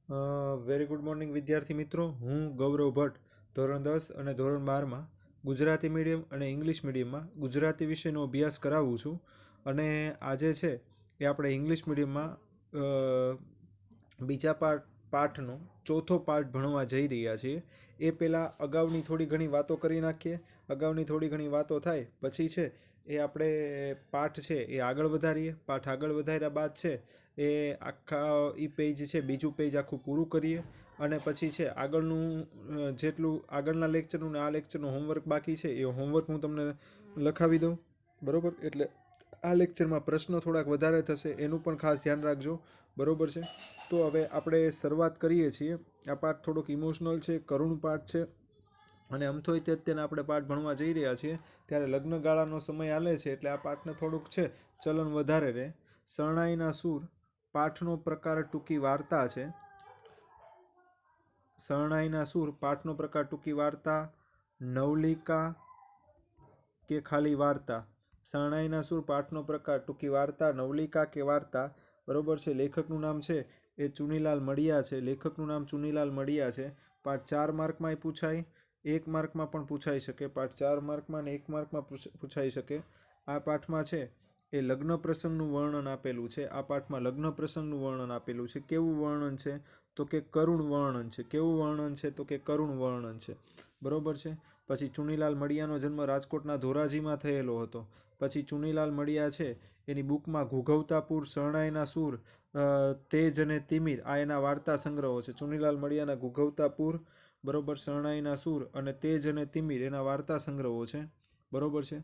Very good morning વિદ્યાર્થી મિત્રો. હું ગૌરવ ભટ્ટ ધોરણ 10 અને ધોરણ 12માં ગુજરાતી મીડિયમ અને ઇંગ્લિશ મીડિયમમાં ગુજરાતી વિષયનો અભ્યાસ કરાવું છું. અને આજે છે એ આપણે ઇંગ્લિશ મીડિયમમાં બીજા પાઠનો ચોથો પાઠ ભણવા જઈ રહ્યા છીએ. એ પહેલાં અગાઉની થોડી ઘણી વાતો કરી નાખીએ. અગાઉની થોડી ઘણી વાતો થાય પછી છે એ આપણે પાઠ છે એ આગળ વધારીએ. પાઠ આગળ વધાર્યા બાદ છે એ આખા એ પેજ છે બીજું પેજ આખું પૂરું કરીએ. અને પછી છે આગળનું જેટલું આગળના લેક્ચરનું ને આ લેક્ચરનું હોમવર્ક બાકી છે એ હોમવર્ક હું તમને લખાવી દઉં. બરાબર, એટલે આ લેક્ચરમાં પ્રશ્નો થોડાક વધારે થશે એનું પણ ખાસ ધ્યાન રાખજો. બરાબર છે, તો હવે આપણે શરૂઆત કરીએ છીએ. આ પાઠ થોડોક ઇમોશનલ છે, કરુણ પાઠ છે. અને અમથોય તે તેને આપણે પાઠ ભણવા જઈ રહ્યા છીએ ત્યારે લગ્નગાળાનો સમય હાલે છે એટલે આ પાઠને થોડુંક છે ચલન વધારે રહે. શરણાઈના સૂર પાઠનો પ્રકાર ટૂંકી વાર્તા છે. શરણાઈના સૂર પાઠનો પ્રકાર ટૂંકી વાર્તા, નવલિકા કે ખાલી વાર્તા. શરણાઈના સૂર પાઠનો પ્રકાર ટૂંકી વાર્તા, નવલિકા કે વાર્તા. બરોબર છે. લેખકનું નામ છે એ ચુનીલાલ મડિયા છે. લેખકનું નામ ચુનીલાલ મડિયા છે. પાઠ 4 માર્કમાંય પૂછાય, 1 માર્કમાં પણ પૂછાઈ શકે. પાઠ 4 માર્કમાં અને 1 માર્કમાં પૂછાઈ શકે. આ પાઠમાં છે એ લગ્ન પ્રસંગનું વર્ણન આપેલું છે. આ પાઠમાં લગ્ન પ્રસંગનું વર્ણન આપેલું છે. કેવું વર્ણન છે? તો કે કરુણ વર્ણન છે. કેવું વર્ણન છે? તો કે કરુણ વર્ણન છે. બરોબર છે. પછી ચુનીલાલ મડિયાનો જન્મ રાજકોટના ધોરાજીમાં થયેલો હતો. પછી ચુનીલાલ મડિયા છે એની બુકમાં ઘૂઘવતાપુર, શરણાઈના સૂર, તેજ અને તિમિર આ એના વાર્તા સંગ્રહો છે. ચુનીલાલ મડિયાના ઘૂઘવતાપુર, બરોબર, શરણાઈના સૂર અને તેજ અને તિમિર એના વાર્તા સંગ્રહો છે. બરોબર છે.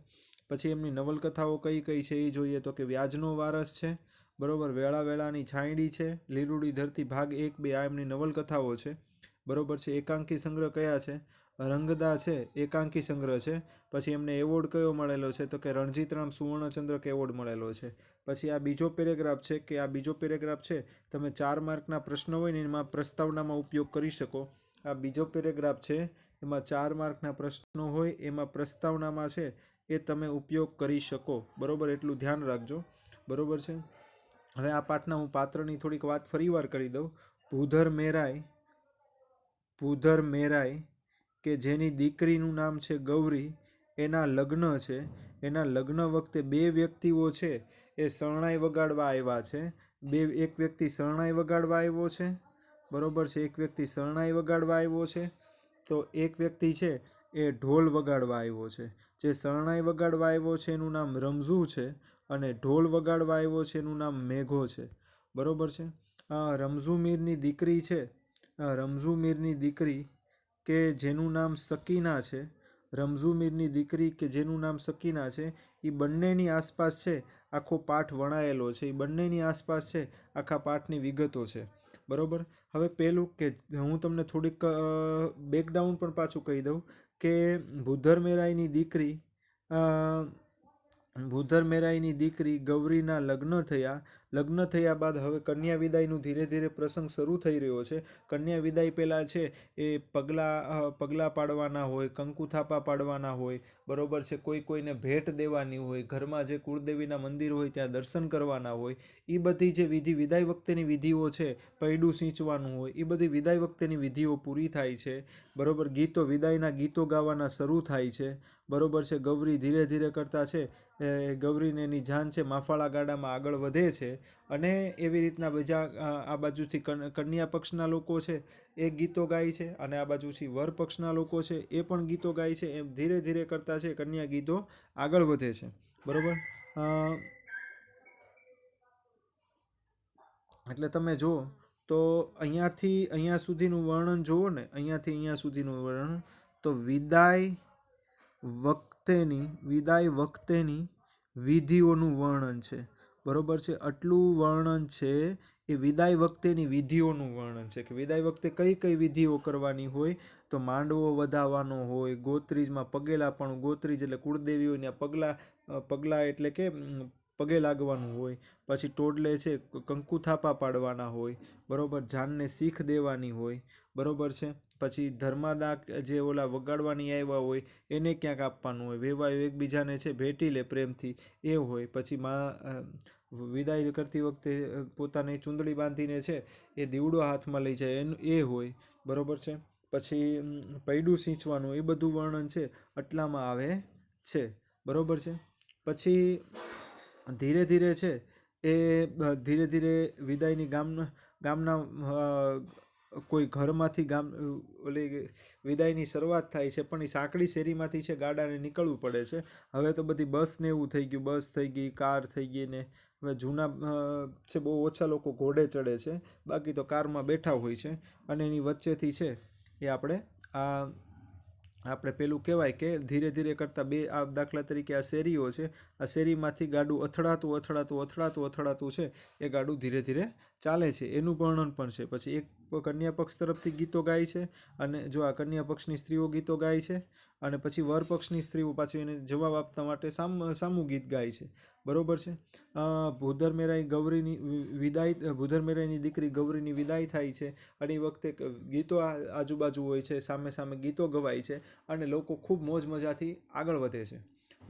પછી એમની નવલકથાઓ કઈ કઈ છે એ જોઈએ તો કે વ્યાજનો વારસ છે. બરોબર, વેળા વેળાની છાંયડી છે, લીલુડી ધરતી ભાગ 1, 2 આ એમની નવલકથાઓ છે. બરોબર છે. એકાંકી સંગ્રહ કયા છે? રંગદા છે એકાંકી સંગ્રહ છે. પછી એમને એવોર્ડ કયો મળેલો છે? તો કે રણજીતરામ સુવર્ણચંદ્રક એવોર્ડ મળેલો છે. પછી આ બીજો પેરેગ્રાફ છે કે આ બીજો પેરેગ્રાફ છે તમે 4 માર્કના પ્રશ્નો હોય ને એમાં પ્રસ્તાવનામાં ઉપયોગ કરી શકો. આ બીજો પેરેગ્રાફ છે એમાં 4 માર્કના પ્રશ્નો હોય એમાં પ્રસ્તાવનામાં છે એ તમે ઉપયોગ કરી શકો. બરોબર, એટલું ધ્યાન રાખજો. બરોબર છે. હવે આ પાઠના હું પાત્રની થોડીક વાત ફરીવાર કરી દઉં. ભૂધર મેરાઈ કે જેની દીકરીનું નામ છે ગૌરી, એના લગ્ન છે. એના લગ્ન વખતે 2 વ્યક્તિઓ છે એ શરણાઈ વગાડવા આવ્યા છે. એક વ્યક્તિ શરણાઈ વગાડવા આવ્યો છે. બરોબર છે. એક વ્યક્તિ શરણાઈ વગાડવા આવ્યો છે. તો એક વ્યક્તિ છે એ ઢોલ વગાડવા આવ્યો છે. જે શરણાઈ વગાડવા આવ્યો છે એનું નામ રમઝુ છે અને ઢોલ વગાડવા આવ્યો છે એનું નામ મેઘો છે. બરોબર છે. રમઝુ મીરની દીકરી છે. રમઝુ મીરની દીકરી કે જેનું નામ સકીના છે. રમઝુ મીરની દીકરી કે જેનું નામ સકીના છે એ બંનેની આસપાસ છે આખો પાઠ વણાયેલો છે. એ બંનેની આસપાસ છે આખા પાઠની વિગતો છે. બરોબર. હવે પહેલું કે હું તમને થોડીક બેકડાઉન પણ પાછું કહી દઉં કે ભૂધર મેરાઈની દીકરી ગૌરીના લગ્ન થયા. લગ્ન થયા બાદ હવે કન્યા વિદાયનું ધીરે ધીરે પ્રસંગ શરૂ થઈ રહ્યો છે. કન્યા વિદાય પહેલાં છે એ પગલાં પાડવાના હોય, કંકુ થાપા પાડવાના હોય. બરોબર છે. કોઈને ભેટ દેવાની હોય, ઘરમાં જે કુળદેવીના મંદિર હોય ત્યાં દર્શન કરવાના હોય. એ બધી જે વિદાય વખતેની વિધિઓ છે, પૈડું સિંચવાનું હોય, એ બધી વિદાય વખતેની વિધિઓ પૂરી થાય છે. બરોબર. વિદાયના ગીતો ગાવાના શરૂ થાય છે. બરોબર છે. ગૌરી ધીરે ધીરે કરતાં છે ગૌરીને એની જાન છે માફાળા ગાડામાં આગળ વધે છે. અને એવી રીતના બીજા આ બાજુથી કન્યા પક્ષના લોકો છે એ ગીતો ગાય છે અને આ બાજુથી વર પક્ષના લોકો છે એ પણ ગીતો ગાય છે. એમ ધીરે ધીરે કરતાં છે કન્યા ગીતો આગળ વધે છે. બરોબર. એટલે તમે જુઓ તો અહીંયાથી અહીંયા સુધીનું વર્ણન જુઓ ને, અહીંયાથી અહીંયા સુધીનું વર્ણન તો વિદાય વખતેની વિધિઓનું વર્ણન છે. બરોબર છે. આટલું વર્ણન છે એ વિદાય વખતેની વિધિઓનું વર્ણન છે કે વિદાય વખતે કઈ કઈ વિધિઓ કરવાની હોય. તો માંડવો વધાવવાનો હોય, ગોત્રીજમાં પગે લાગવાનું. ગોત્રીજ એટલે કુળદેવી હોય ત્યાં પગલાં એટલે કે પગે લાગવાનું હોય. પછી ટોડલે છે કંકુ થાપા પાડવાના હોય. બરોબર. જાનને શીખ દેવાની હોય. બરોબર છે. પછી ધર્માદા જે ઓલા વગાડવાની આવ્યા હોય એને ક્યાંક આપવાનું હોય. વેવાયો એકબીજાને છે ભેટી લે પ્રેમથી એ હોય. પછી વિદાય કરતી વખતે પોતાની ચૂંદડી બાંધીને છે એ દીવડો હાથમાં લઈ જાય એનું એ હોય, બરોબર છે. પછી પૈડું સિંચવાનું એ બધું વર્ણન છે આટલામાં આવે છે, બરોબર છે. પછી ધીરે ધીરે છે એ ધીરે ધીરે વિદાયની ગામના કોઈ ઘરમાંથી ઓલી વિદાયની શરૂઆત થાય છે, પણ એ સાંકડી શેરીમાંથી છે ગાડાને નીકળવું પડે છે. હવે તો બધી બસ ને એવું થઈ ગયું, બસ થઈ ગઈ, કાર થઈ ગઈ ને હવે જૂના છે બહુ ઓછા લોકો ઘોડે ચડે છે, બાકી તો કારમાં બેઠા હોય છે. અને એની વચ્ચેથી છે એ આપણે પેલું કહેવાય કે ધીરે ધીરે કરતાં દાખલા તરીકે આ શેરીઓ છે, આ શેરીમાંથી ગાડું અથડાતું છે એ ગાડું ધીરે ધીરે ચાલે છે, એનું વર્ણન પણ છે. પછી એક કન્યા પક્ષ તરફથી ગીતો ગાય છે, અને જો આ કન્યા પક્ષની સ્ત્રીઓ ગીતો ગાય છે, અને પછી વર પક્ષની સ્ત્રીઓ પાછું એને જવાબ આપવા માટે સામું ગીત ગાય છે, બરોબર છે. ભૂધર મેરાઈ ગૌરીની વિદાય, ભૂધર મેરાઈની દીકરી ગૌરીની વિદાય થાય છે, અને એ વખતે ગીતો આજુબાજુ હોય છે, સામે સામે ગીતો ગવાય છે, અને લોકો ખૂબ મોજ મજાથી આગળ વધે છે,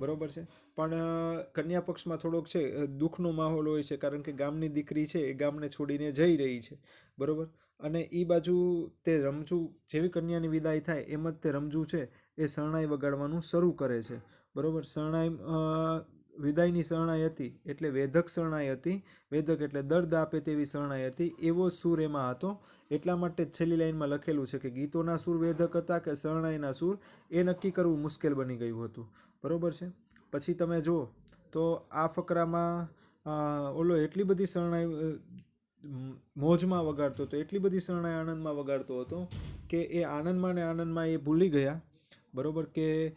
બરોબર છે. પણ કન્યા પક્ષમાં થોડોક છે દુઃખનો માહોલ હોય છે, કારણ કે ગામની દીકરી છે એ ગામને છોડીને જઈ રહી છે, બરોબર. અને એ બાજુ તે રમજુ જેવી કન્યાની વિદાય થાય એમ જ તે રમજુ છે એ શરણાઈ વગાડવાનું શરૂ કરે છે, બરોબર. વિદાયની શરણાઈ હતી એટલે વેધક શરણાઈ હતી, વેધક એટલે દર્દ આપે તેવી શરણાઈ હતી, એવો સૂર એમાં હતો. એટલા માટે છેલ્લી લાઈનમાં લખેલું છે કે ગીતોના સૂર વેધક હતા કે શરણાઈના સૂર એ નક્કી કરવું મુશ્કેલ બની ગયું હતું, બરોબર છે. પછી તમે જુઓ તો આ ફકરામાં ઓલો એટલી બધી શરણાઈ મોજમાં વગાડતો હતો, એટલી બધી શરણાઈ આનંદમાં વગાડતો હતો કે એ આનંદમાં એ ભૂલી ગયા, બરોબર. કે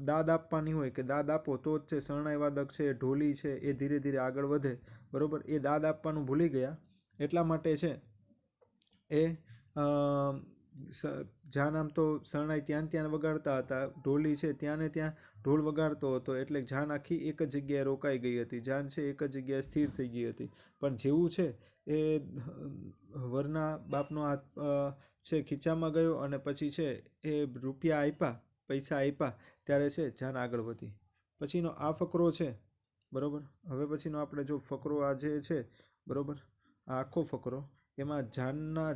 દાદ આપવાની હોય કે દાદ આપો તો જ છે શરણાઈ વાદક છે, ઢોલી છે એ ધીરે ધીરે આગળ વધે, બરોબર. એ દાદ આપવાનું ભૂલી ગયા, એટલા માટે છે એ જ્યાં આમ તો શરણાઈ ત્યાં વગાડતા હતા, ઢોલી છે ત્યાં ને ત્યાં ઢોલ વગાડતો હતો, એટલે જાન આખી એક જ જગ્યાએ રોકાઈ ગઈ હતી, જાન છે એક જ જગ્યાએ સ્થિર થઈ ગઈ હતી. પણ જેવું છે એ વરના બાપનો હાથ છે ખીચામાં ગયો, અને પછી છે એ રૂપિયા આપ્યા, પૈસા આપ્યા, ત્યારે છે જાન આગળ વધી. પછીનો આ ફકરો છે, બરોબર. હવે પછીનો આપણે જો ફકરો આ જે છે, બરોબર, આ આખો ફકરો એમાં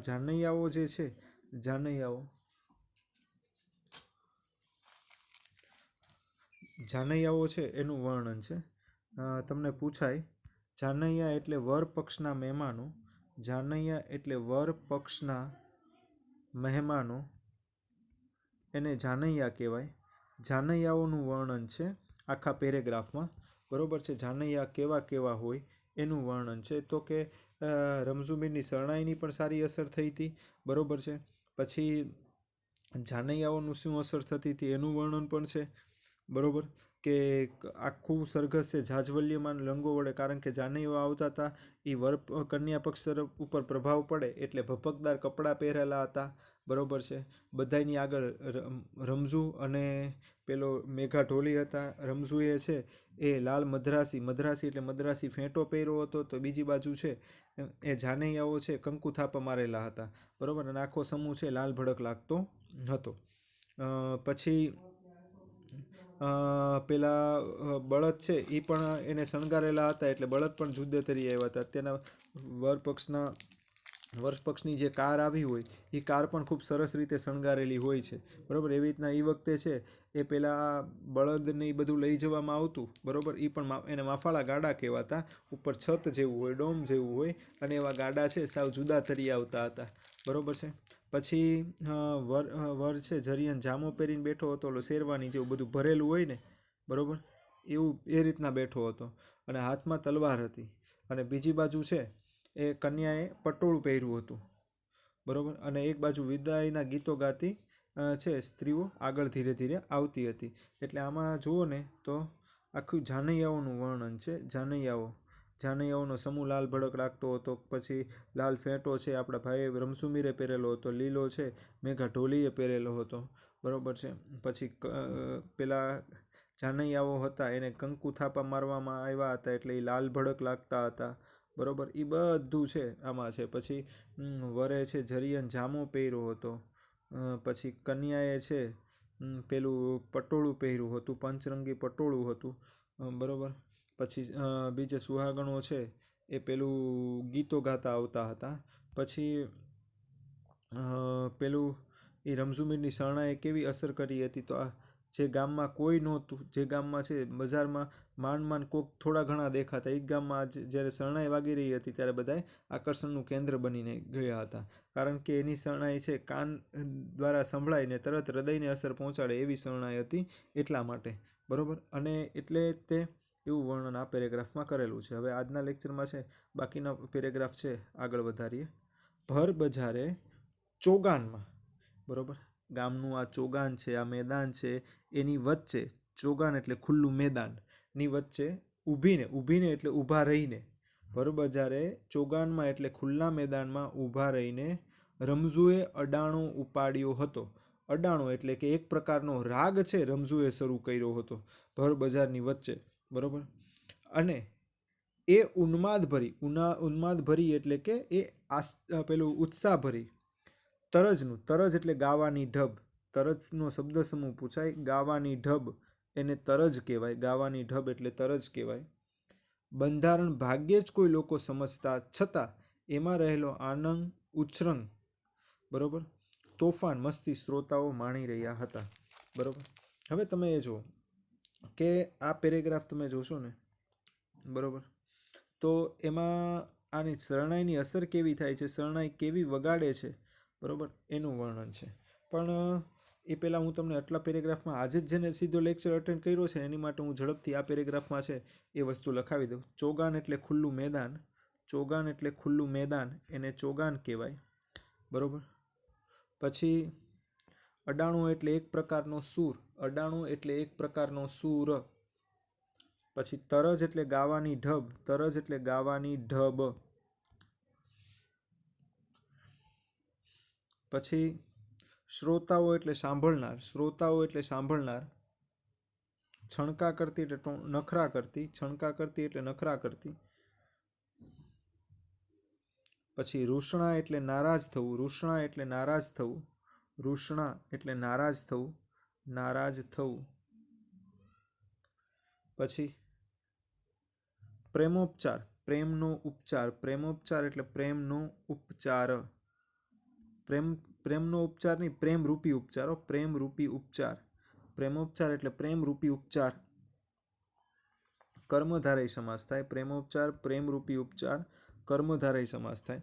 જાનૈયાઓ જે છે, જાનૈયાઓ છે એનું વર્ણન છે. તમને પૂછાય જાનૈયા એટલે વર પક્ષના મહેમાનો, જાનૈયા એટલે વર પક્ષના મહેમાનો, એને જાનૈયા કહેવાય. જાનૈયાઓનું વર્ણન છે આખા પેરેગ્રાફમાં, બરોબર છે. જાનૈયા કેવા કેવા હોય એનું વર્ણન છે. તો કે રમઝુમીરની શરણાઈની પણ સારી અસર થઈ હતી, બરોબર છે. પછી જાનૈયાઓનું શું અસર થતી હતી એનું વર્ણન પણ છે, બરોબર. કે આખું સરઘસ છે જાજવલ્યમાન રંગો વડે, કારણ કે જાનૈયાઓ આવતા હતા એ વર કન્યા પક્ષ તરફ ઉપર પ્રભાવ પડે એટલે ભભકદાર કપડાં પહેરેલા હતા, બરોબર છે. બધાની આગળ રમઝુ અને પેલો મેઘા ઢોલી હતા. રમઝુએ છે એ લાલ મદ્રાસી એટલે મદ્રાસી ફેંટો પહેર્યો હતો, તો બીજી બાજુ છે એ જાનૈયાઓ છે કંકુ થાપા મારેલા હતા, બરોબર. અને આખો સમૂહ છે લાલ ભડક લાગતો હતો. પછી પેલા બળદ છે એ પણ એને શણગારેલા હતા, એટલે બળદ પણ જુદે તરી આવ્યા હતા. અત્યારના વર્ષ પક્ષની જે કાર આવી હોય એ કાર પણ ખૂબ સરસ રીતે શણગારેલી હોય છે, બરોબર. એવી રીતના એ વખતે છે એ પેલા બળદને એ બધું લઈ જવામાં આવતું, બરોબર. એ પણ એને માફાળા ગાડા કહેવાતા, ઉપર છત જેવું હોય, ડોમ જેવું હોય, અને એવા ગાડા છે સાવ જુદા તરી આવતા હતા, બરોબર છે. પછી વર છે જરિયન જામો પહેરીને બેઠો હતો, ઓલો શેરવાની જેવું બધું ભરેલું હોય ને, બરોબર, એવું એ રીતના બેઠો હતો, અને હાથમાં તલવાર હતી. અને બીજી બાજુ છે એ કન્યાએ પટોળું પહેર્યું હતું, બરોબર. અને એક બાજુ વિદાયના ગીતો ગાતી છે સ્ત્રીઓ આગળ ધીરે ધીરે આવતી હતી. એટલે આમાં જુઓ ને તો આખું જાનૈયાઓનું વર્ણન છે. જાનૈયાઓનો સમૂહ લાલ ભડક લાગતો હતો. પછી લાલ ફેંટો છે આપણા ભાઈએ રમસુમીરે પહેરેલો હતો, લીલો છે મેઘા ઢોલીએ પહેરેલો હતો, બરોબર છે. પછી પેલા જાનૈયાઓ હતા એને કંકુ થાપા મારવામાં આવ્યા હતા, એટલે એ લાલ ભડક લાગતા હતા, બરોબર. એ બધું છે આમાં છે. પછી વરે છે જરિયન જામો પહેર્યો હતો. પછી કન્યાએ છે પેલું પટોળું પહેર્યું હતું, પંચરંગી પટોળું હતું, બરોબર. પછી બીજે સુહાગણો છે એ પેલું ગીતો ગાતા આવતા હતા. પછી પેલું એ રમઝુમીરની શરણાએ કેવી અસર કરી હતી, તો આ જે ગામમાં કોઈ નહોતું, જે ગામમાં છે બજારમાં માંડ કોક થોડા ઘણા દેખાતા, એ ગામમાં જ્યારે શરણાઈ વાગી રહી હતી ત્યારે બધાએ આકર્ષણનું કેન્દ્ર બનીને ગયા હતા. કારણ કે એની શરણાઈ છે કાન દ્વારા સંભળાઈને તરત હૃદયને અસર પહોંચાડે એવી શરણાઈ હતી, એટલા માટે. બરાબર. અને એટલે તે એવું વર્ણન આ પેરેગ્રાફમાં કરેલું છે. હવે આજના લેક્ચરમાં છે બાકીના પેરેગ્રાફ છે આગળ વધારીએ. ભર બજારે ચોગાનમાં, બરાબર, ગામનું આ ચોગાન છે, આ મેદાન છે, એની વચ્ચે, ચોગાન એટલે ખુલ્લું મેદાન, ની વચ્ચે ઊભીને એટલે ઊભા રહીને, ભર બજારે ચોગાનમાં એટલે ખુલ્લા મેદાનમાં ઊભા રહીને રમઝુએ અડાણો ઉપાડ્યો હતો. અડાણો એટલે કે એક પ્રકારનો રાગ છે રમઝુએ શરૂ કર્યો હતો ભર બજારની વચ્ચે. બરાબર. અને એ ઉન્માદભરી એટલે કે એ પેલું ઉત્સાહભરી, તરજ એટલે ગાવાની ઢબ, તરજનો શબ્દ સમૂહ પૂછાય, ગાવાની ઢબ એને તરજ કહેવાય, ગાવાની ઢબ એટલે તરજ કહેવાય. બંધારણ ભાગ્યે જ કોઈ લોકો સમજતા, છતાં એમાં રહેલો આનંદ, ઉછરંગ, બરાબર, તોફાન, મસ્તી શ્રોતાઓ માણી રહ્યા હતા. બરાબર. હવે તમે એ જુઓ કે આ પેરેગ્રાફ તમે જોશો ને, બરાબર, તો એમાં આની શરણાઈની અસર કેવી થાય છે, શરણાઈ કેવી વગાડે છે, બરાબર, એનું વર્ણન છે. પણ એ પહેલાં હું તમને આટલા પેરેગ્રાફમાં આજે જ જેને સીધો લેક્ચર અટેન્ડ કર્યો છે એની માટે હું ઝડપથી આ પેરેગ્રાફમાં છે એ વસ્તુ લખાવી દઉં. ચોગાન એટલે ખુલ્લું મેદાન, ચોગાન એટલે ખુલ્લું મેદાન, એને ચોગાન કહેવાય. બરાબર. પછી અડાણું એટલે એક પ્રકારનો સૂર, અડાણું એટલે એક પ્રકારનો સૂર. પછી તરજ એટલે ગાવાની ઢબ, તરજ એટલે ગાવાની ઢબ. પછી શ્રોતાઓ એટલે સાંભળનાર, શ્રોતાઓ એટલે સાંભળનાર. છણકા કરતી એટલે નખરા કરતી, છણકા કરતી એટલે નખરા કરતી. પછી રૂષણા એટલે નારાજ થવું, રૂષણા એટલે નારાજ થવું, રૂષણા એટલે નારાજ થવું, નારાજ થવું. પછી પ્રેમોપચાર, પ્રેમનો ઉપચાર, પ્રેમોપચાર એટલે પ્રેમનો ઉપચાર. પ્રેમનો ઉપચાર નહીં, પ્રેમરૂપી ઉપચારો, પ્રેમરૂપી ઉપચાર. પ્રેમોપચાર એટલે પ્રેમરૂપી ઉપચાર. કર્મધારય સમાસ થાય. પ્રેમોપચાર, પ્રેમરૂપી ઉપચાર, કર્મધારય સમાસ થાય.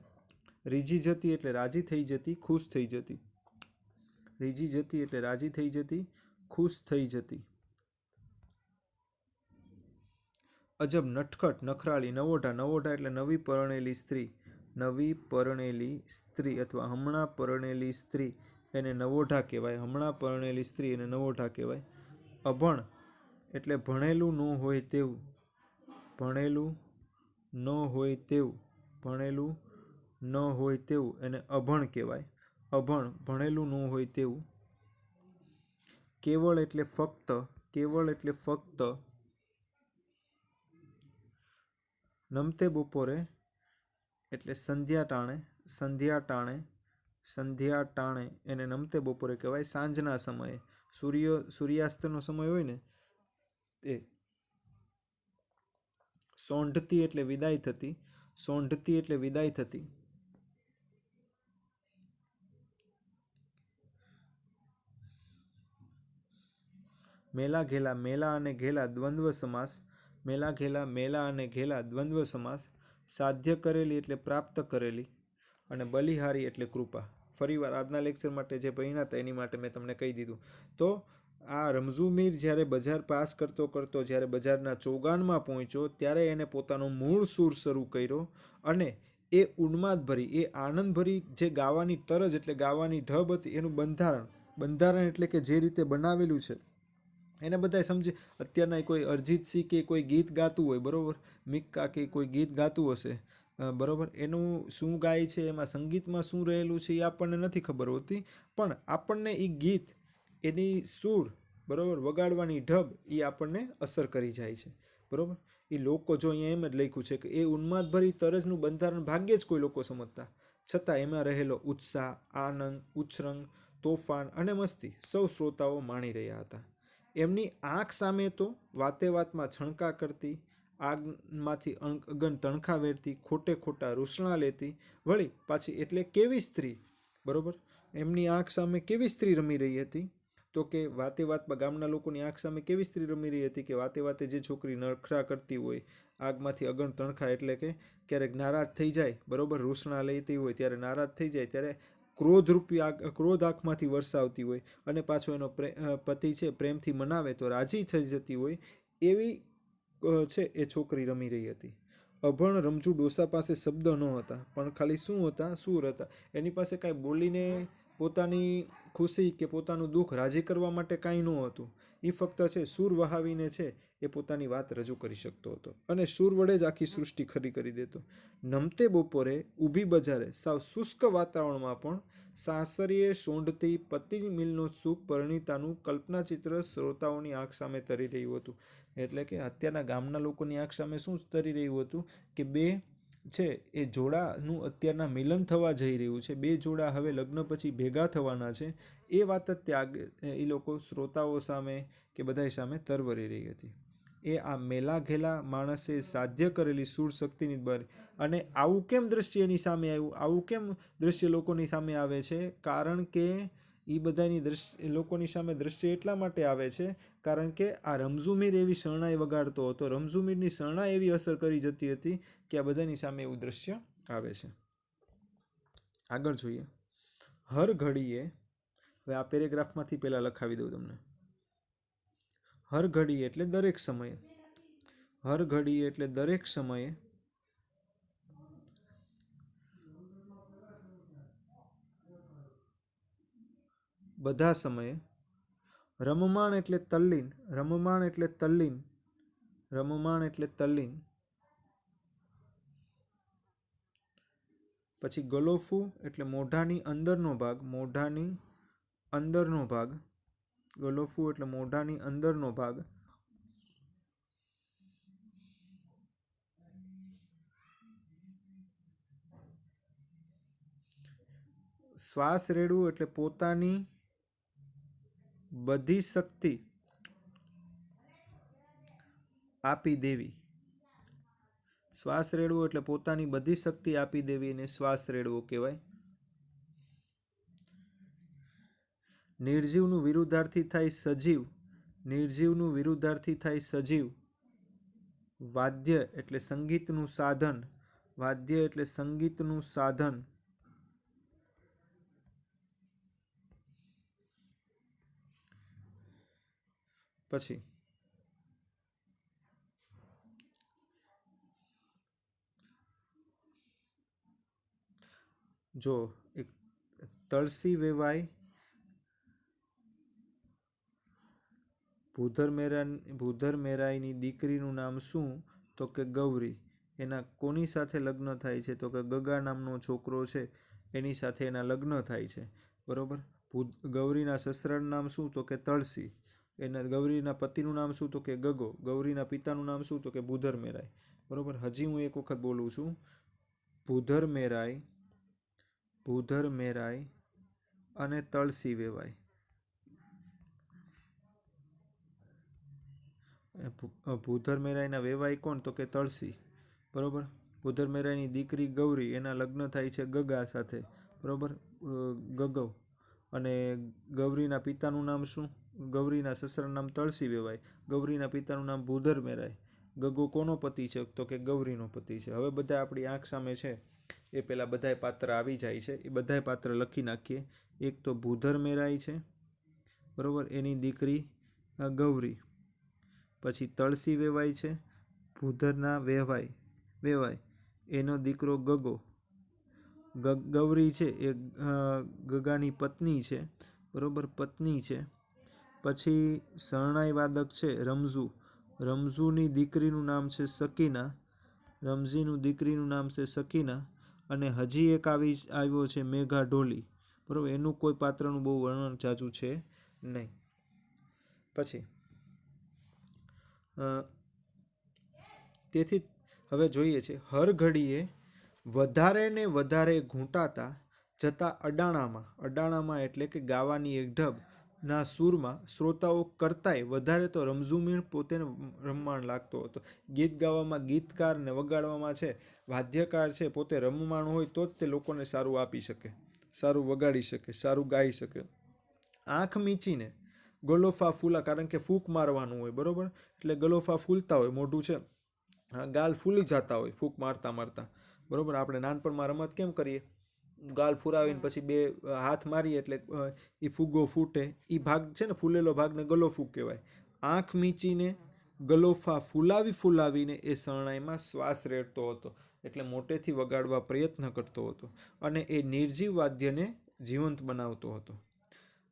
રીઝી જતી એટલે રાજી થઈ જતી, ખુશ થઈ જતી. રીઝી જતી એટલે રાજી થઈ જતી, ખુશ થઈ જતી. અજબ, નટખટ, નખરાળી, નવોઢા, નવોઢા એટલે નવી પરણેલી સ્ત્રી, નવી પરણેલી સ્ત્રી અથવા હમણાં પરણેલી સ્ત્રી એને નવોઢા કહેવાય, હમણાં પરણેલી સ્ત્રી એને નવોઢા કહેવાય. અભણ એટલે ભણેલું ન હોય તેવું, ભણેલું ન હોય તેવું, ભણેલું ન હોય તેવું એને અભણ કહેવાય. અભણ, ભણેલું ન હોય તેવું. કેવળ એટલે ફક્ત, કેવળ એટલે ફક્ત. નમતે બપોરે એટલે સંધ્યા ટાણે, સંધ્યા ટાણે, સંધ્યા ટાણે એને નમતે બપોરે કહેવાય, સાંજના સમયે. સૂર્યાસ્તનો સમય હોય ને તે. સોંઢતી એટલે વિદાય થતી, સોંઢતી એટલે વિદાય થતી. મેલા ઘેલા, મેલા અને ઘેલા દ્વંદ્વ સમાસ, મેલા ઘેલા, મેલા અને ઘેલા દ્વંદ્વ સમાસ. સાધ્ય કરેલી એટલે પ્રાપ્ત કરેલી, અને બલિહારી એટલે કૃપા. ફરીવાર આજના લેક્ચર માટે જે ભણ્યા હતા એની માટે મેં તમને કહી દીધું. તો આ રમઝુ મીર જ્યારે બજાર પાસ કરતો કરતો જ્યારે બજારના ચોગાનમાં પહોંચ્યો ત્યારે એને પોતાનો મૂળ સૂર શરૂ કર્યો, અને એ ઉન્માદભરી, એ આનંદભરી જે ગાવાની તરજ એટલે ગાવાની ઢબ હતી એનું બંધારણ, બંધારણ એટલે કે જે રીતે બનાવેલું છે એને બધાએ સમજી. અત્યારના કોઈ અરિજીત સિંહ કે કોઈ ગીત ગાતું હોય, બરાબર, મિક્કા કે કોઈ ગીત ગાતું હશે, બરાબર, એનું શું ગાય છે, એમાં સંગીતમાં શું રહેલું છે એ આપણને નથી ખબર હોતી, પણ આપણને એ ગીત, એની સૂર, બરાબર, વગાડવાની ઢબ એ આપણને અસર કરી જાય છે. બરાબર. એ લોકો જો અહીંયા એમ જ લખ્યું છે કે એ ઉન્માદભરી તરજનું બંધારણ ભાગ્યે જ કોઈ લોકો સમજતા, છતાં એમાં રહેલો ઉત્સાહ, આનંદ, ઉછરંગ, તોફાન અને મસ્તી સૌ શ્રોતાઓ માણી રહ્યા હતા. એમની આંખ સામે તો વાતે વાતમાં છણકા કરતી, આગમાંથી અગન તણખા વેરતી, ખોટે ખોટા રૂસણા લેતી, વળી પાછી એટલે કેવી સ્ત્રી, બરોબર, એમની આંખ સામે કેવી સ્ત્રી રમી રહી હતી, તો કે વાતે વાતમાં ગામના લોકોની આંખ સામે કેવી સ્ત્રી રમી રહી હતી કે વાતે વાતે જે છોકરી નખરા કરતી હોય, આગમાંથી અગણ તણખા એટલે કે ક્યારેક નારાજ થઈ જાય, બરોબર, રૂસણા લેતી હોય ત્યારે નારાજ થઈ જાય ત્યારે ક્રોધરૂપી ક્રોધ આંખમાંથી વરસાવતી હોય અને પાછો એનો પતિ છે પ્રેમથી મનાવે તો રાજી થઈ જતી હોય એવી છે એ છોકરી રમી રહી હતી. અભણ રમજુ ડોસા પાસે શબ્દ ન હતા, પણ ખાલી શું હતા, સૂર હતા. એની પાસે કાંઈ બોલીને પોતાની ખુશી કે પોતાનું દુઃખ રાજી કરવા માટે કાંઈ ન હતું. એ ફક્ત છે સૂર વહાવીને છે એ પોતાની વાત રજૂ કરી શકતો હતો અને સૂર વડે જ આખી સૃષ્ટિ ખરી કરી દેતો. નમતે બપોરે ઊભી બજારે સાવ શુષ્ક વાતાવરણમાં પણ સાસરીએ સોંઢતી પતિ મિલનું સુખ પરિણીતાનું કલ્પનાચિત્ર શ્રોતાઓની આંખ સામે તરી રહ્યું હતું. એટલે કે અત્યારના ગામના લોકોની આંખ સામે શું તરી રહ્યું હતું કે બે છે એ જોડાનું અત્યારના મિલન થવા જઈ રહ્યું છે, બે જોડા હવે લગ્ન પછી ભેગા થવાના છે, એ વાત જ ત્યાં એ લોકો શ્રોતાઓ સામે કે બધા સામે તરવરી રહી હતી. એ આ મેલા ઘેલા માણસે સાધ્ય કરેલી સુર શક્તિની બર. અને આવું કેમ દ્રશ્ય એની સામે આવ્યું, આવું કેમ દ્રશ્ય લોકોની સામે આવે છે, કારણ કે એ બધાની દ્રશ્ય લોકોની સામે દ્રશ્ય એટલા માટે આવે છે કારણ કે આ રમઝુમીર એવી શરણાઈ વગાડતો હતો, રમઝુમીરની શરણાઈ એવી અસર કરી જતી હતી કે આ બધાની સામે એવું દ્રશ્ય આવે છે. આગળ જોઈએ. હર ઘડીએ, હવે આ પેરેગ્રાફમાંથી પહેલાં લખાવી દઉં તમને. હર ઘડી એટલે દરેક સમયે, હર ઘડી એટલે દરેક સમયે, બધા સમયે, રમમાણ એટલે તલ્લીન, રમમાણ એટલે તલ્લીન, રમમાણ એટલે તલ્લીન, પછી ગલોફું એટલે મોઢાની અંદરનો ભાગ, મોઢાની અંદરનો ભાગ, ગલોફું એટલે મોઢાની અંદરનો ભાગ, શ્વાસ રેડવું એટલે પોતાની બધી શક્તિ આપી દેવી, શ્વાસ રેડવો એટલે પોતાની બધી શક્તિ આપી દેવી અને શ્વાસ રેડવો કહેવાય. નિર્જીવનું વિરુદ્ધાર્થી થાય સજીવ, નિર્જીવનું વિરુદ્ધાર્થી થાય સજીવ. વાદ્ય એટલે સંગીતનું સાધન, વાદ્ય એટલે સંગીતનું સાધન. પછી જો એક તળસી વેવાય, ભૂધર મેરાઈની દીકરીનું નામ શું, તો કે ગૌરી. એના કોની સાથે લગ્ન થાય છે, તો કે ગગા નામનો છોકરો છે એની સાથે એના લગ્ન થાય છે, બરોબર. ગૌરીના સસરાનું નામ શું, તો કે તળસી. એના ગૌરીના પતિનું નામ શું, તો કે ગગો. ગૌરીના પિતાનું નામ શું, તો કે ભૂધર મેરાઈ, બરોબર. હજી હું એક વખત બોલું છું. ભૂધર મેરાઈ, ભૂધર મેરાઈ અને તળસી વેવાય. ભૂધર મેરાઈના વેવાય કોણ, તો કે તળસી, બરોબર. ભૂધર મેરાઈની દીકરી ગૌરી, એના લગ્ન થાય છે ગગા સાથે, બરોબર, ગગો. અને ગૌરીના પિતાનું નામ શું, ગૌરીના સસરાનું નામ તળસી વેવાય, ગૌરીના પિતાનું નામ ભૂધર મેરાઈ. ગગો કોનો પતિ છે, તો કે ગૌરીનો પતિ છે. હવે બધા આપણી આંખ સામે છે એ પહેલાં બધાય પાત્ર આવી જાય છે, એ બધાય પાત્ર લખી નાખીએ. એક તો ભૂધર મેરાઈ છે, બરોબર, એની દીકરી ગૌરી. પછી તળસી વેવાય છે, ભૂધરના વેવાય, એનો દીકરો ગગો. ગૌરી છે એ ગગાની પત્ની છે, બરોબર, પત્ની છે. પછી શરણાઈ વાદક છે રમઝુ, રમઝુની દીકરીનું નામ છે સકીના, રમઝીનું દીકરીનું નામ છે સકીના. અને હજી એક આવ્યો છે મેઘા ઢોલી, બરોબર. એનું કોઈ પાત્રનું બહુ વર્ણન જાજુ છે નહીં. પછી તેથી હવે જોઈએ છે. હર ઘડીએ વધારે ને વધારે ઘૂંટાતા જતા અડાણામાં, અડાણામાં એટલે કે ગાવાની એક ઢબ, ના સૂરમાં શ્રોતાઓ કરતાંય વધારે તો રમઝુમીણ પોતે રમમાણ લાગતો હતો. ગીત ગાવામાં ગીતકાર ને વગાડવામાં છે વાદ્યકાર છે પોતે રમમાણ હોય તો જ તે લોકોને સારું આપી શકે, સારું વગાડી શકે, સારું ગાઈ શકે. આંખ મીચીને ગલોફા ફૂલા, કારણ કે ફૂંક મારવાનું હોય, બરોબર, એટલે ગલોફા ફૂલતા હોય, મોઢું છે ગાલ ફૂલી જતા હોય ફૂંક મારતા મારતા, બરોબર. આપણે નાનપણમાં રમત કેમ કરીએ, ગાલ ફુરાવીને પછી બે હાથ મારીએ એટલે એ ફૂગો ફૂટે, એ ભાગ છે ને ફૂલેલો ભાગને ગલોફું કહેવાય. આંખ મીચીને ગલોફા ફૂલાવી ફૂલાવીને એ શરણાઈમાં શ્વાસ રેડતો હતો, એટલે મોટેથી વગાડવા પ્રયત્ન કરતો હતો અને એ નિર્જીવ વાદ્યને જીવંત બનાવતો હતો.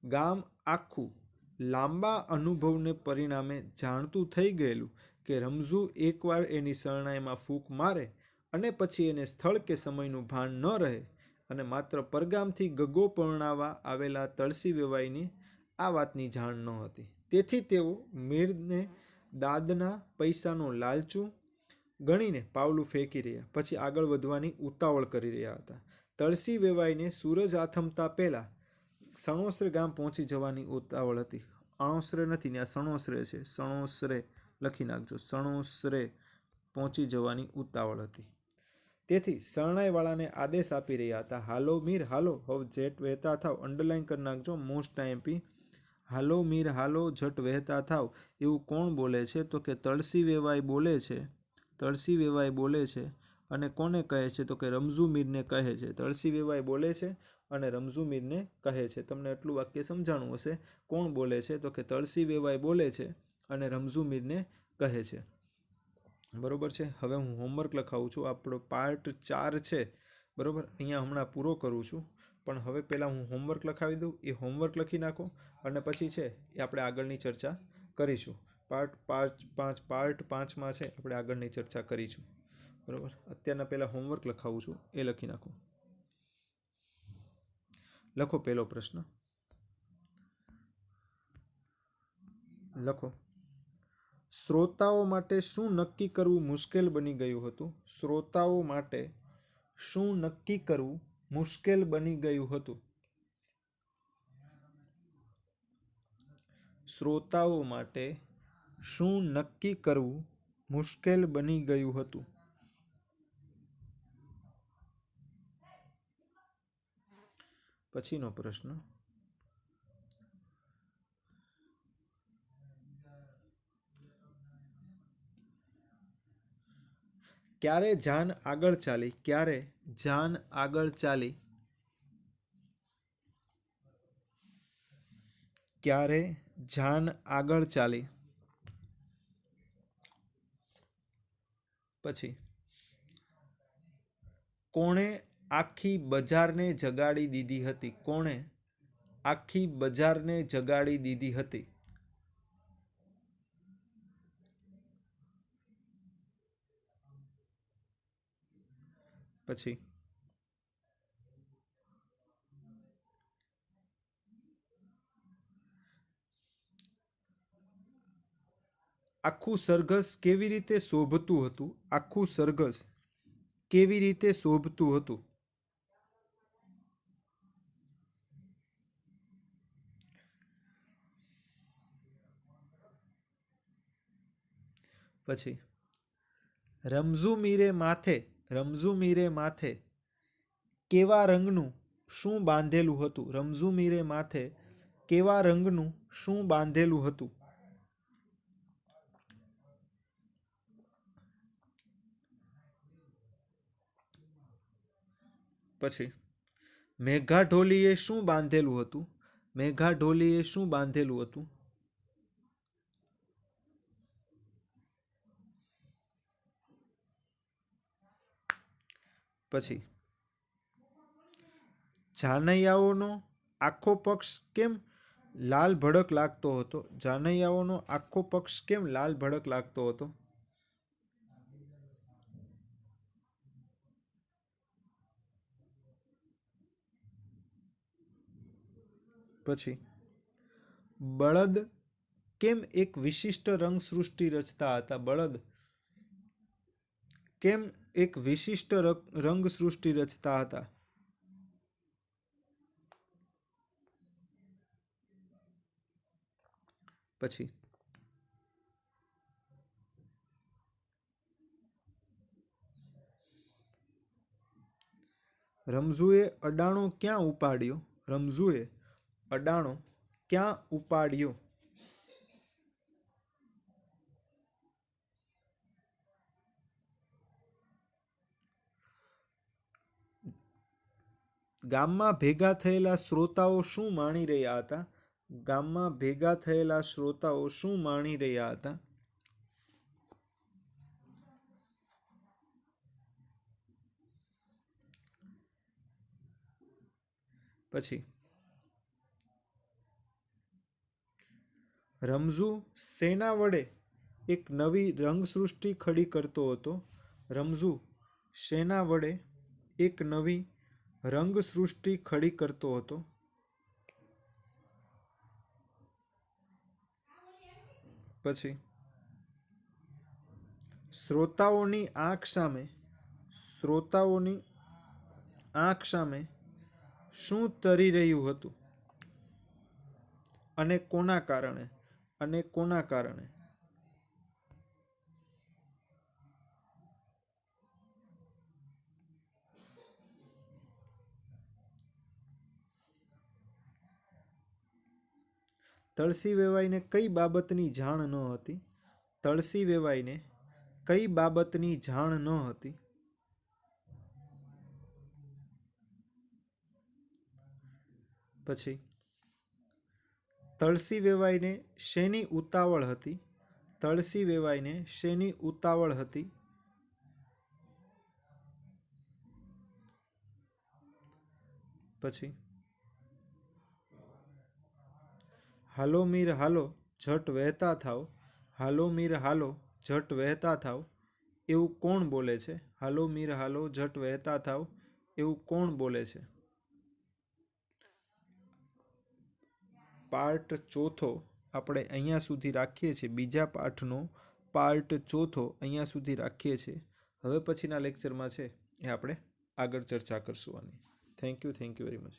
ગામ આખું લાંબા અનુભવને પરિણામે જાણતું થઈ ગયેલું કે રમઝુ એકવાર એની શરણાઈમાં ફૂંક મારે અને પછી એને સ્થળ કે સમયનું ભાન ન રહે અને માત્ર પરગામથી ગગો પરણાવવા આવેલા તળસી વેવાઈની આ વાતની જાણ ન હતી. તેથી તેઓ મીરને દાદના પૈસાનો લાલચું ગણીને પાવલું ફેંકી રહ્યા, પછી આગળ વધવાની ઉતાવળ કરી રહ્યા હતા. તળસી વેવાઈને સૂરજ આથમતા પહેલાં સણોસરે ગામ પહોંચી જવાની ઉતાવળ હતી. અણોસરે નથી ને, આ સણોસરે છે, સણોસરે લખી નાખજો, સણોસરે પહોંચી જવાની ઉતાવળ હતી. તેથી શરણાઈવાળાને આદેશ આપી રહ્યા હતા, હાલો મીર હાલો, હવે જેટ વહેતા થાવ. અંડરલાઈન કરી નાખજો, મોસ્ટ આઈએમપી. હાલો મીર હાલો, જટ વહેતા થાવ. એવું કોણ બોલે છે? તો કે તળસી વેવાઈ બોલે છે. તળસી વેવાઈ બોલે છે અને કોને કહે છે? તો કે રમઝુ મીરને કહે છે. તળસી વેવાઈ બોલે છે અને રમઝુ મીરને કહે છે. તમને એટલું વાક્ય સમજાણું હશે. કોણ બોલે છે? તો કે તળસી વેવાઈ બોલે છે અને રમઝુ મીરને કહે છે. બરોબર છે. હવે હું હોમવર્ક લખાવું છું. આપણો પાર્ટ 4 છે, બરોબર, અહીંયા હમણાં પૂરો કરું છું, પણ હવે પહેલાં હું હોમવર્ક લખાવી દઉં. એ હોમવર્ક લખી નાખો અને પછી છે એ આપણે આગળની ચર્ચા કરીશું. પાર્ટ 5માં છે આપણે આગળની ચર્ચા કરીશું, બરોબર. અત્યારના પહેલાં હોમવર્ક લખાવું છું, એ લખી નાખો. લખો પહેલો પ્રશ્ન, લખો. શ્રોતાઓ માટે શું નક્કી કરવું મુશ્કેલ બની ગયું હતું? શ્રોતાઓ માટે શું નક્કી કરવું મુશ્કેલ બની ગયું હતું? શ્રોતાઓ માટે શું નક્કી કરવું મુશ્કેલ બની ગયું હતું? પછીનો પ્રશ્ન, ક્યારે જાન આગળ ચાલી? ક્યારે જાન આગળ ચાલી? ક્યારે જાન આગળ ચાલી? પછી કોણે આખી બજારને જગાડી દીધી હતી? કોણે આખી બજારને જગાડી દીધી હતી? પછી આખું સરઘસ કેવી રીતે શોભતું હતું? આખું સરઘસ કેવી રીતે શોભતું હતું? પછી રમઝુ મીરે માથે કેવા રંગનું શું બાંધેલું હતું? રમઝુ મીરે માથે કેવા રંગનું શું બાંધેલું હતું? પછી મેઘાઢોલીએ શું બાંધેલું હતું? મેઘાઢોલીએ શું બાંધેલું હતું? પછી જાનૈયાઓનો આખો પક્ષ કેમ લાલ ભડક લાગતો હતો? જાનૈયાઓનો આખો પક્ષ કેમ લાલ ભડક લાગતો હતો? પછી બળદ કેમ એક વિશિષ્ટ રંગસૃષ્ટિ રચતા હતા? બળદ કેમ એક વિશિષ્ટ રંગસૃષ્ટિ રચતા હતા? પછી રમઝુએ અડાણો ક્યાં ઉપાડ્યો? રમઝુએ અડાણો ક્યાં ઉપાડ્યો? ગામમાં ભેગા થયેલા શ્રોતાઓ શું માણી રહ્યા હતા? ગામમાં ભેગા થયેલા શ્રોતાઓ શું માણી રહ્યા હતા? પછી રમઝુ શેના વડે એક નવી રંગસૃષ્ટિ ખડી કરતો હતો? રમઝુ શેના વડે એક નવી રંગસૃષ્ટિ ખડી કરતો હતો? પછી શ્રોતાઓની આંખ સામે શું તરી રહ્યું હતું અને કોના કારણે? તળસી વેવાઈને કઈ બાબતની જાણ ન હતી? તળસી વેવાઈને કઈ બાબતની જાણ ન હતી? પછી તળસી વેવાઈને શેની ઉતાવળ હતી? તળસી વેવાઈને શેની ઉતાવળ હતી? પછી હાલો મીર હાલો ઝટ વહેતા થાવ. હાલો મીર હાલો ઝટ વહેતા થાવ એવું કોણ બોલે છે? હાલો મીર હાલો ઝટ વહેતા થાવ એવું કોણ બોલે છે? પાર્ટ ચોથો આપણે અહીંયા સુધી રાખીએ છીએ. બીજા પાઠનો પાર્ટ ચોથો અહીંયા સુધી રાખીએ છીએ. હવે પછીના લેક્ચરમાં છે એ આપણે આગળ ચર્ચા કરશું આની. Thank you very much.